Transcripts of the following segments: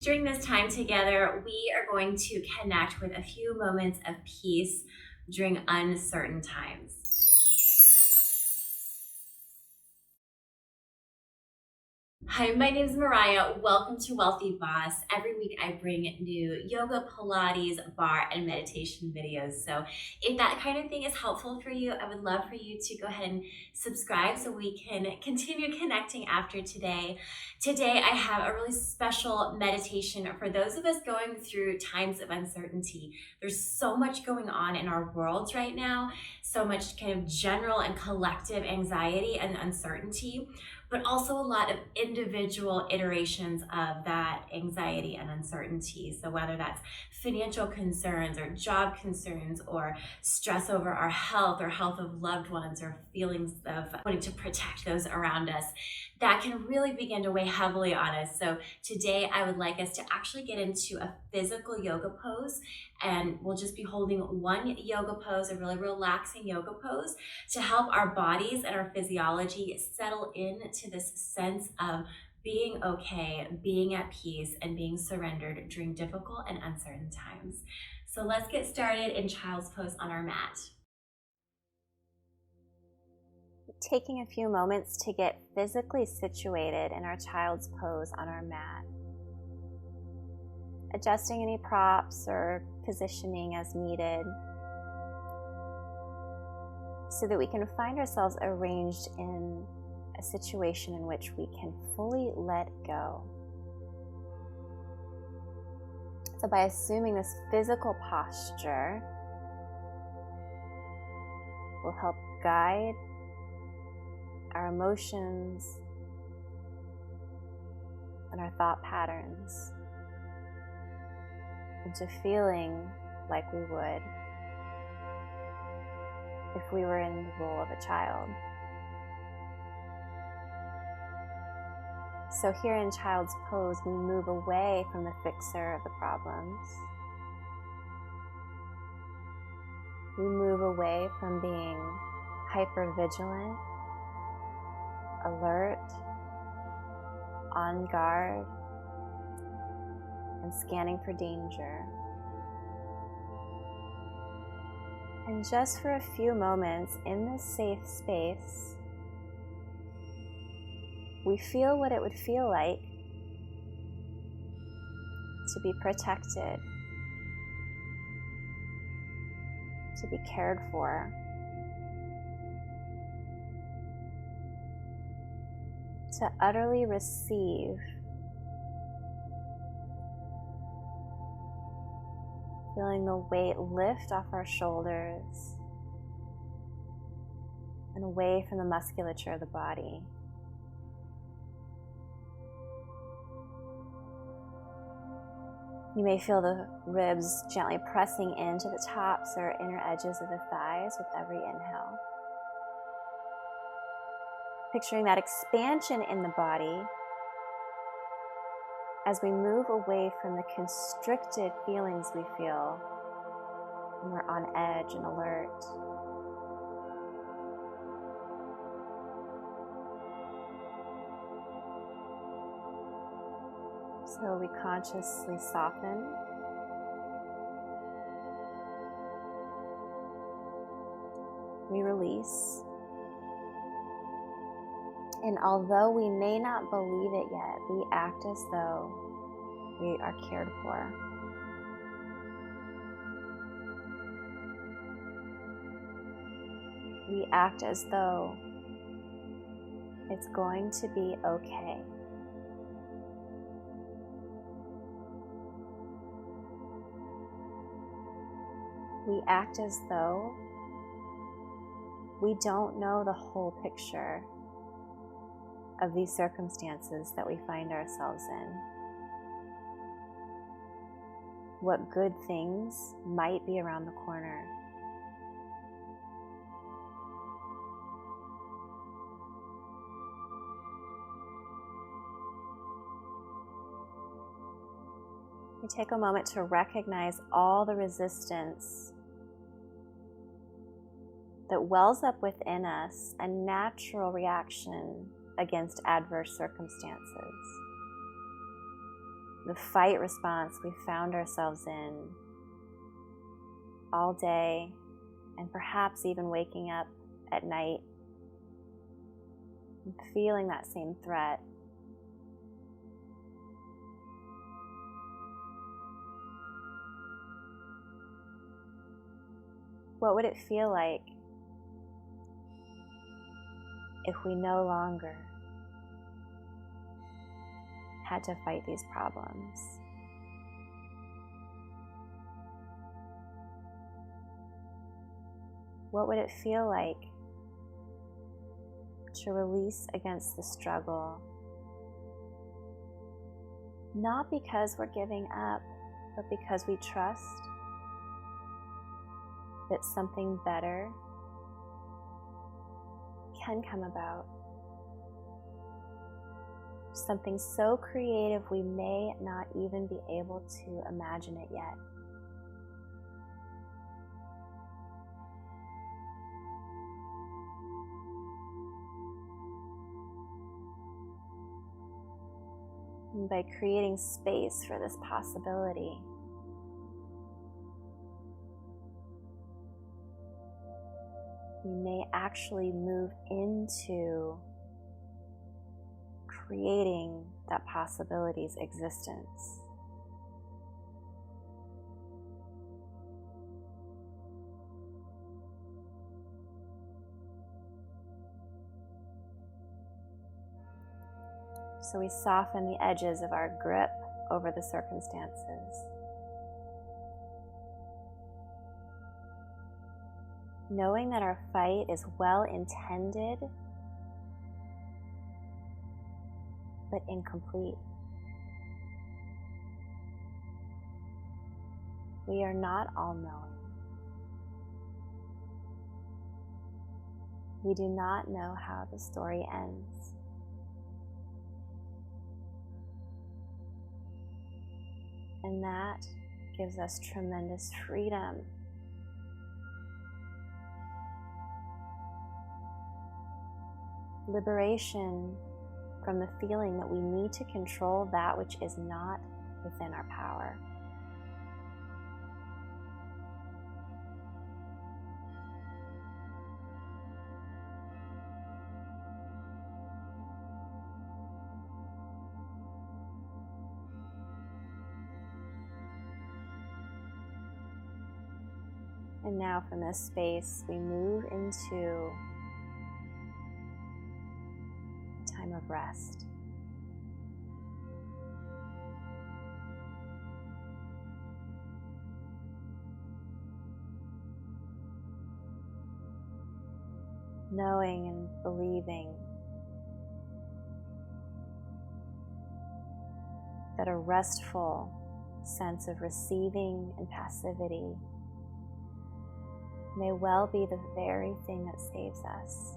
During this time together, we are going to connect with a few moments of peace during uncertain times. Hi, my name is Mariah. Welcome to Wealthy Boss. Every week I bring new yoga, Pilates, barre, and meditation videos. So if that kind of thing is helpful for you, I would love for you to go ahead and subscribe so we can continue connecting after today. Today I have a really special meditation for those of us going through times of uncertainty. There's so much going on in our worlds right now, so much kind of general and collective anxiety and uncertainty, but also a lot of individual iterations of that anxiety and uncertainty. So whether that's financial concerns or job concerns or stress over our health or health of loved ones or feelings of wanting to protect those around us, that can really begin to weigh heavily on us. So today I would like us to actually get into a physical yoga pose, and we'll just be holding one yoga pose, a really relaxing yoga pose, to help our bodies and our physiology settle into this sense of being okay, being at peace, and being surrendered during difficult and uncertain times. So let's get started in child's pose on our mat. Taking a few moments to get physically situated in our child's pose on our mat. Adjusting any props or positioning as needed, so that we can find ourselves arranged in a situation in which we can fully let go. So by assuming this physical posture will help guide our emotions and our thought patterns into feeling like we would if we were in the role of a child. So here in child's pose, we move away from the fixer of the problems. We move away from being hyper-vigilant, alert, on guard, and scanning for danger. And just for a few moments in this safe space, we feel what it would feel like to be protected, to be cared for, to utterly receive, feeling the weight lift off our shoulders and away from the musculature of the body. You may feel the ribs gently pressing into the tops or inner edges of the thighs with every inhale. Picturing that expansion in the body as we move away from the constricted feelings we feel when we're on edge and alert. So we consciously soften. We release. And although we may not believe it yet, we act as though we are cared for. We act as though it's going to be okay. We act as though we don't know the whole picture of these circumstances that we find ourselves in. What good things might be around the corner. We take a moment to recognize all the resistance that wells up within us, a natural reaction against adverse circumstances. the fight response we found ourselves in all day, and perhaps even waking up at night and feeling that same threat. What would it feel like if we no longer had to fight these problems? What would it feel like to release against the struggle? Not because we're giving up, but because we trust that something better can come about. Something so creative we may not even be able to imagine it yet. And by creating space for this possibility, we may actually move into creating that possibility's existence. So we soften the edges of our grip over the circumstances. Knowing that our fight is well intended, but incomplete. We are not all-knowing. We do not know how the story ends. And that gives us tremendous freedom. Liberation from the feeling that we need to control that which is not within our power. And now from this space, we move into a time of rest. Knowing and believing that a restful sense of receiving and passivity may well be the very thing that saves us.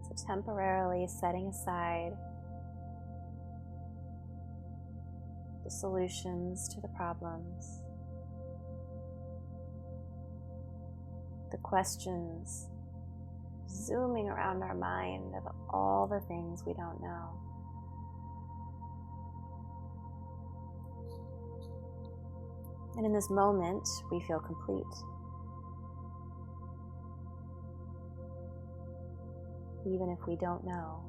So temporarily setting aside the solutions to the problems, the questions zooming around our mind of all the things we don't know. And in this moment, we feel complete. Even if we don't know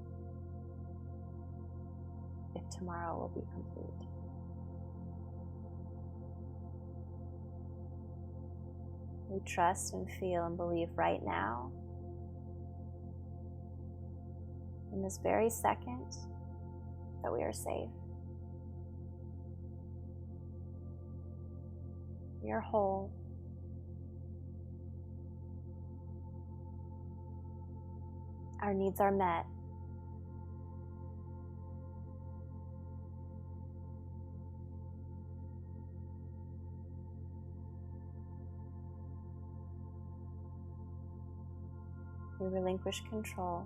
if tomorrow will be complete. We trust and feel and believe right now, in this very second, that we are safe. We are whole. Our needs are met. We relinquish control.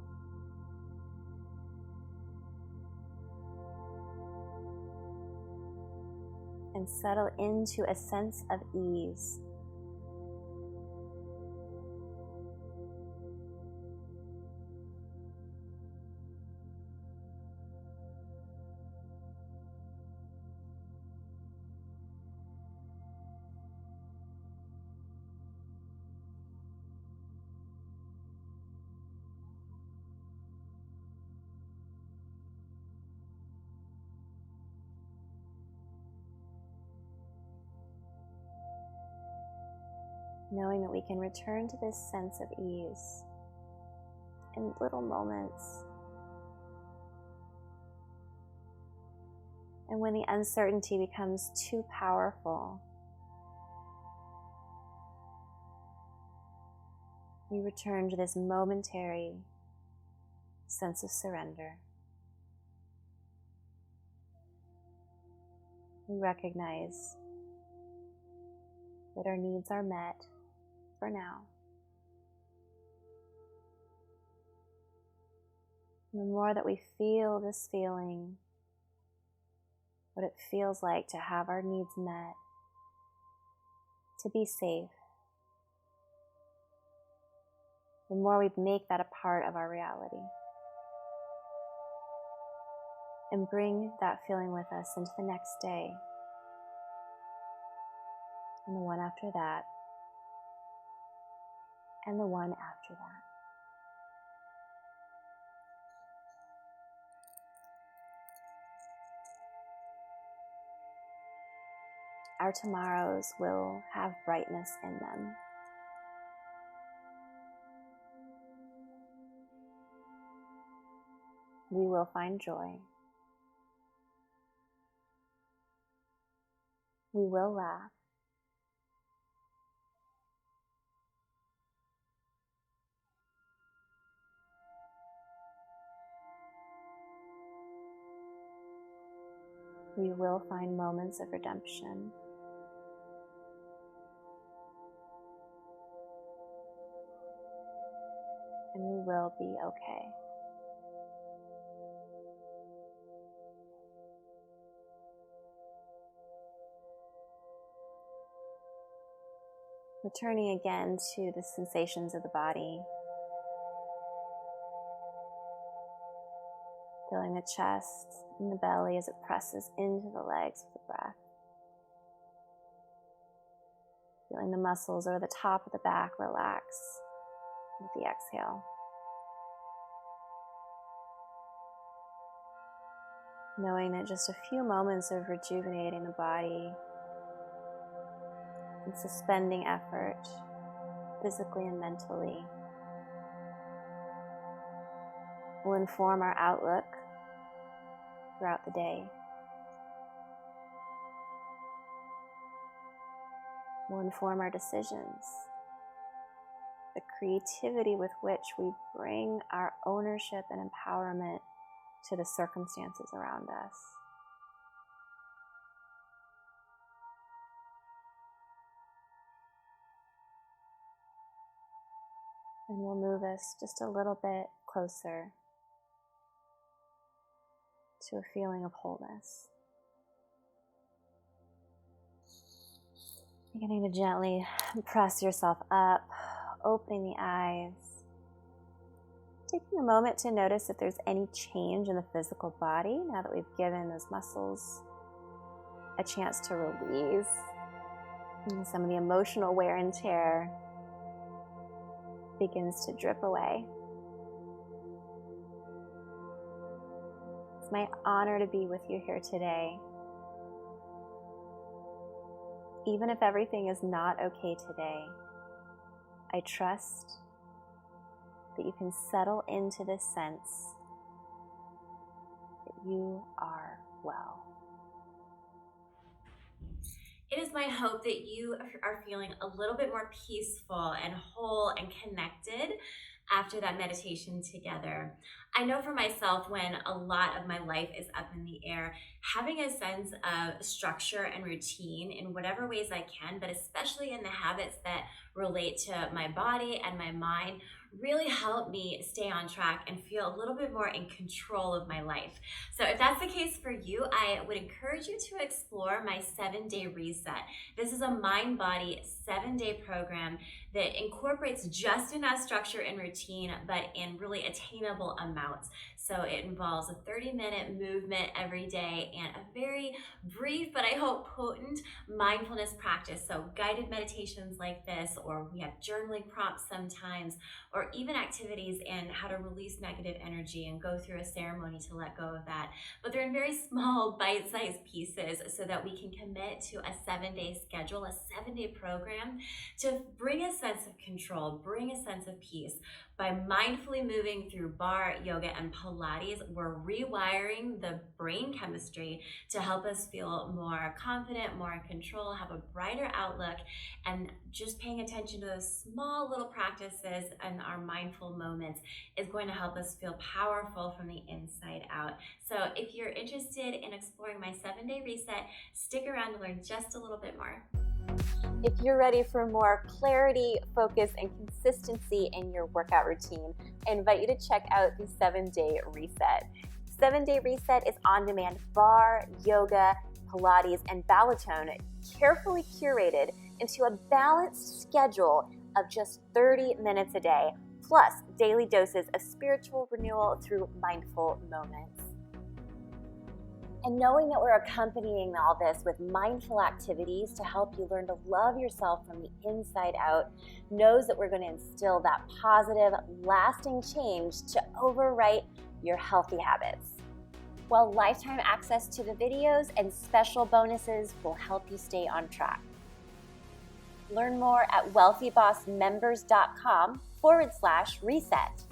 And settle into a sense of ease. knowing that we can return to this sense of ease in little moments. And when the uncertainty becomes too powerful, we return to this momentary sense of surrender. We recognize that our needs are met for now. The more that we feel this feeling, what it feels like to have our needs met, to be safe, the more we make that a part of our reality. And bring that feeling with us into the next day, and the one after that, and the one after that. Our tomorrows will have brightness in them. We will find joy. We will laugh. We will find moments of redemption. And we will be okay. Returning again to the sensations of the body. Feeling the chest and the belly as it presses into the legs with the breath. Feeling the muscles over the top of the back relax with the exhale. Knowing that just a few moments of rejuvenating the body and suspending effort, physically and mentally, will inform our outlook throughout the day. Will inform our decisions, the creativity with which we bring our ownership and empowerment to the circumstances around us. And will move us just a little bit closer to a feeling of wholeness. Beginning to gently press yourself up, opening the eyes. Taking a moment to notice if there's any change in the physical body now that we've given those muscles a chance to release. And some of the emotional wear and tear begins to drip away. It's my honor to be with you here today. Even if everything is not okay today, I trust that you can settle into this sense that you are well. It is my hope that you are feeling a little bit more peaceful and whole and connected after that meditation together. I know for myself, when a lot of my life is up in the air, having a sense of structure and routine in whatever ways I can, but especially in the habits that relate to my body and my mind, really help me stay on track and feel a little bit more in control of my life. So if that's the case for you, I would encourage you to explore my 7-day reset. This is a mind-body 7-day program that incorporates just enough structure and routine, but in really attainable amounts. So it involves a 30-minute movement every day and a very brief, but I hope potent mindfulness practice. So guided meditations like this, or we have journaling prompts sometimes, or or even activities in how to release negative energy and go through a ceremony to let go of that. But they're in very small, bite-sized pieces so that we can commit to a 7-day schedule, a 7-day program to bring a sense of control, bring a sense of peace. By mindfully moving through barre, yoga, and Pilates, we're rewiring the brain chemistry to help us feel more confident, more in control, have a brighter outlook, and just paying attention to those small little practices and our mindful moments is going to help us feel powerful from the inside out. So if you're interested in exploring my 7-day reset, stick around to learn just a little bit more. If you're ready for more clarity, focus, and consistency in your workout routine, I invite you to check out the 7-Day Reset. 7-Day Reset is on-demand barre, yoga, Pilates, and Ballotone carefully curated into a balanced schedule of just 30 minutes a day, plus daily doses of spiritual renewal through mindful moments. And knowing that we're accompanying all this with mindful activities to help you learn to love yourself from the inside out, knows that we're going to instill that positive, lasting change to overwrite your healthy habits. While lifetime access to the videos and special bonuses will help you stay on track. Learn more at wealthybossmembers.com/reset.